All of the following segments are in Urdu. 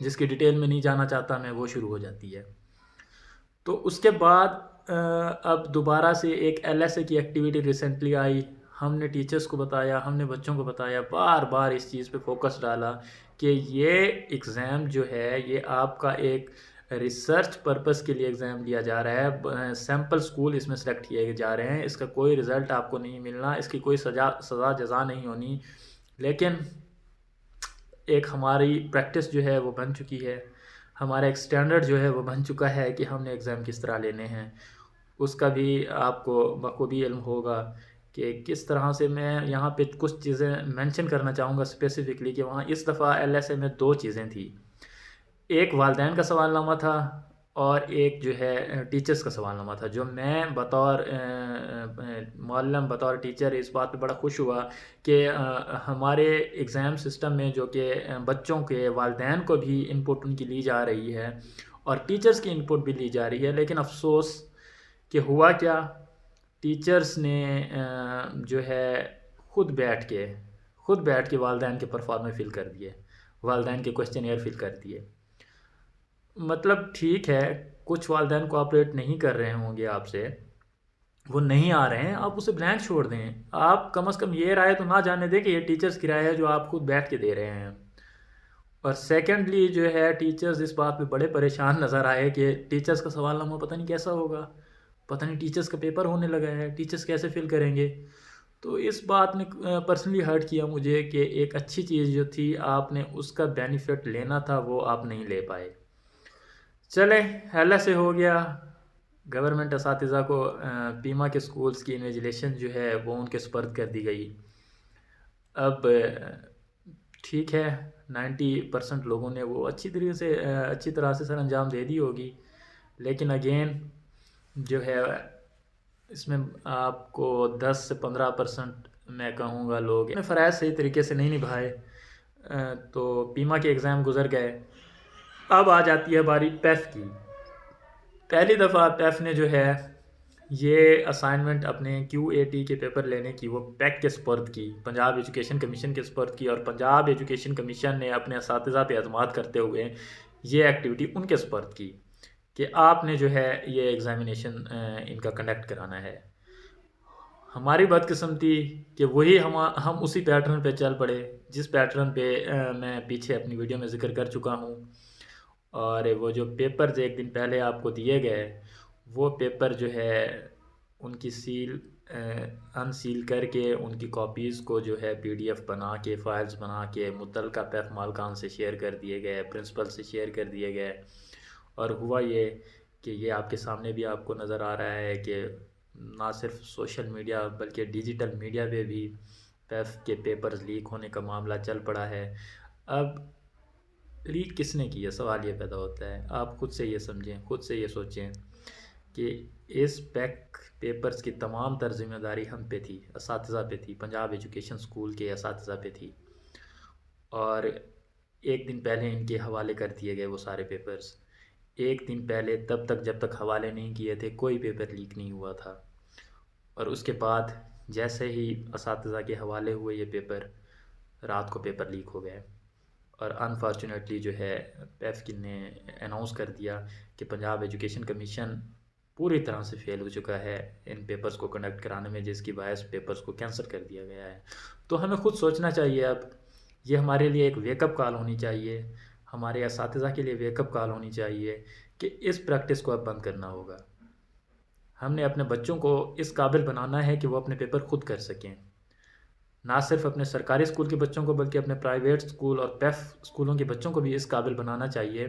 جس کی ڈیٹیل میں نہیں جانا چاہتا میں، وہ شروع ہو جاتی ہے۔ تو اس کے بعد اب دوبارہ سے ایک ایل ایس اے کی ایکٹیویٹی ریسنٹلی آئی، ہم نے ٹیچرز کو بتایا، ہم نے بچوں کو بتایا، بار بار اس چیز پہ فوکس ڈالا کہ یہ ایگزام جو ہے یہ آپ کا ایک ریسرچ پرپس کے لیے ایگزام لیا جا رہا ہے، سیمپل سکول اس میں سلیکٹ کیے جا رہے ہیں، اس کا کوئی رزلٹ آپ کو نہیں ملنا، اس کی کوئی سزا جزا نہیں ہونی، لیکن ایک ہماری پریکٹس جو ہے وہ بن چکی ہے، ہمارا ایک سٹینڈرڈ جو ہے وہ بن چکا ہے کہ ہم نے ایگزام کس طرح لینے ہیں۔ اس کا بھی آپ کو بخوبی علم ہوگا کہ کس طرح سے میں یہاں پہ کچھ چیزیں مینشن کرنا چاہوں گا اسپیسیفکلی کہ وہاں اس دفعہ ایل ایس اے میں 2 چیزیں تھیں، ایک والدین کا سوال نامہ تھا اور ایک جو ہے ٹیچرز کا سوال نامہ تھا، جو میں بطور معلم بطور ٹیچر اس بات پہ بڑا خوش ہوا کہ ہمارے ایگزام سسٹم میں جو کہ بچوں کے والدین کو بھی ان پٹ ان کی لی جا رہی ہے اور ٹیچرز کی ان پٹ بھی لی جا رہی ہے، لیکن افسوس کہ ہوا کیا، ٹیچرز نے جو ہے خود بیٹھ کے والدین کے پرفارمے فل کر دیے، والدین کے کوشچن ایئر فل کر دیے۔ مطلب ٹھیک ہے کچھ والدین کوآپریٹ نہیں کر رہے ہوں گے آپ سے، وہ نہیں آ رہے ہیں، آپ اسے بلینک چھوڑ دیں، آپ کم از کم یہ رائے تو نہ جانے دیں کہ یہ ٹیچرز کی رائے ہے جو آپ خود بیٹھ کے دے رہے ہیں۔ اور سیکنڈلی جو ہے ٹیچرز اس بات پہ بڑے پریشان نظر آئے کہ ٹیچرز کا سوال نامہ پتہ نہیں کیسا ہوگا، پتہ نہیں ٹیچرز کا پیپر ہونے لگا ہے، ٹیچرز کیسے فل کریں گے۔ تو اس بات نے پرسنلی ہرٹ کیا مجھے کہ ایک اچھی چیز جو تھی آپ نے اس کا بینیفٹ لینا تھا وہ آپ نہیں لے پائے۔ چلے ایل ایس اے ہو گیا، گورنمنٹ اساتذہ کو پیما کے سکولز کی انویجیلیشن جو ہے وہ ان کے سپرد کر دی گئی۔ اب ٹھیک ہے 90% لوگوں نے وہ اچھی طرح سے سر انجام دے دی ہوگی، لیکن اگین جو ہے اس میں آپ کو 10 سے 15% میں کہوں گا لوگ فرائض صحیح طریقے سے نہیں نبھائے، تو پیما کے ایگزام گزر گئے۔ اب آ جاتی ہے باری پیف کی۔ پہلی دفعہ پیف نے جو ہے یہ اسائنمنٹ اپنے کیو اے ٹی کے پیپر لینے کی وہ پیک کے سپرد کی، پنجاب ایجوکیشن کمیشن کے سپرد کی، اور پنجاب ایجوکیشن کمیشن نے اپنے اساتذہ پہ اعتماد کرتے ہوئے یہ ایکٹیویٹی ان کے سپرد کی کہ آپ نے جو ہے یہ ایگزامینیشن ان کا کنڈکٹ کرانا ہے۔ ہماری بدقسمتی کہ وہی ہم اسی پیٹرن پہ چل پڑے جس پیٹرن پہ میں پیچھے اپنی ویڈیو میں ذکر کر چکا ہوں، اور وہ جو پیپرز ایک دن پہلے آپ کو دیے گئے وہ پیپر جو ہے ان کی ان سیل کر کے ان کی کاپیز کو جو ہے پی ڈی ایف بنا کے فائلز بنا کے متعلقہ پیف مالکان سے شیئر کر دیے گئے، پرنسپل سے شیئر کر دیے گئے، اور ہوا یہ کہ یہ آپ کے سامنے بھی آپ کو نظر آ رہا ہے کہ نہ صرف سوشل میڈیا بلکہ ڈیجیٹل میڈیا پہ بھی پیف کے پیپرز لیک ہونے کا معاملہ چل پڑا ہے۔ اب لیک کس نے کی ہے سوال یہ پیدا ہوتا ہے، آپ خود سے یہ سمجھیں، خود سے یہ سوچیں کہ اس پیک پیپرز کی تمام تر ذمہ داری ہم پہ تھی، اساتذہ پہ تھی، پنجاب ایجوکیشن سکول کے اساتذہ پہ تھی، اور ایک دن پہلے ان کے حوالے کر دیے گئے وہ سارے پیپرز۔ ایک دن پہلے جب تک حوالے نہیں کیے تھے کوئی پیپر لیک نہیں ہوا تھا، اور اس کے بعد جیسے ہی اساتذہ کے حوالے ہوئے یہ پیپر، رات کو پیپر لیک ہو گئے، اور انفارچونیٹلی جو ہے پیف نے اناؤنس کر دیا کہ پنجاب ایجوکیشن کمیشن پوری طرح سے فیل ہو چکا ہے ان پیپرز کو کنڈکٹ کرانے میں، جس کی باعث پیپرز کو کینسل کر دیا گیا ہے۔ تو ہمیں خود سوچنا چاہیے، اب یہ ہمارے لیے ایک ویک اپ کال ہونی چاہیے، ہمارے اساتذہ کے لیے ویک اپ کال ہونی چاہیے کہ اس پریکٹس کو اب بند کرنا ہوگا۔ ہم نے اپنے بچوں کو اس قابل بنانا ہے کہ وہ اپنے پیپر خود کر سکیں، نہ صرف اپنے سرکاری اسکول کے بچوں کو بلکہ اپنے پرائیویٹ اسکول اور پیف اسکولوں کے بچوں کو بھی اس قابل بنانا چاہیے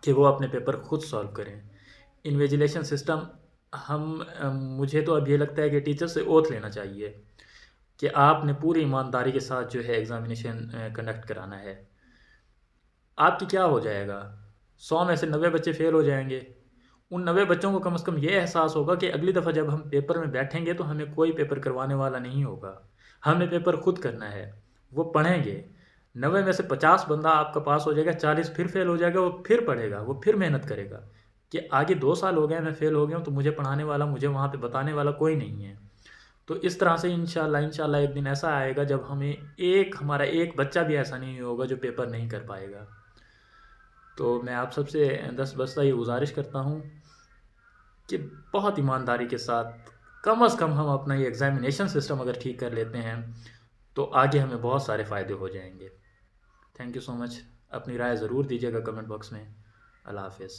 کہ وہ اپنے پیپر خود سالو کریں۔ انویجیلیشن سسٹم مجھے تو اب یہ لگتا ہے کہ ٹیچر سے اوتھ لینا چاہیے کہ آپ نے پوری ایمانداری کے ساتھ جو ہے ایگزامینیشن کنڈکٹ کرانا ہے۔ آپ کی کیا ہو جائے گا، 100 میں سے 90 بچے فیل ہو جائیں گے، ان 90 بچوں کو کم از کم یہ احساس ہوگا کہ اگلی دفعہ جب ہم پیپر میں بیٹھیں گے تو ہمیں کوئی پیپر کروانے والا نہیں ہوگا، ہم نے پیپر خود کرنا ہے۔ وہ پڑھیں گے، 90 میں سے 50 بندہ آپ کا پاس ہو جائے گا، 40 پھر فیل ہو جائے گا، وہ پھر پڑھے گا، وہ پھر محنت کرے گا کہ آگے 2 سال ہو گئے میں فیل ہو گیا ہوں تو مجھے پڑھانے والا، مجھے وہاں پہ بتانے والا کوئی نہیں ہے۔ تو اس طرح سے انشاءاللہ ایک دن ایسا آئے گا جب ہمارا ایک بچہ بھی ایسا نہیں ہوگا جو پیپر نہیں کر پائے گا۔ تو میں آپ سب سے دست بستہ یہ گزارش کرتا ہوں کہ بہت ایمانداری کے ساتھ کم از کم ہم اپنا یہ ایگزامینیشن سسٹم اگر ٹھیک کر لیتے ہیں تو آگے ہمیں بہت سارے فائدے ہو جائیں گے. تھینک یو سو مچ. اپنی رائے ضرور دیجیے گا کمنٹ باکس میں. اللہ حافظ.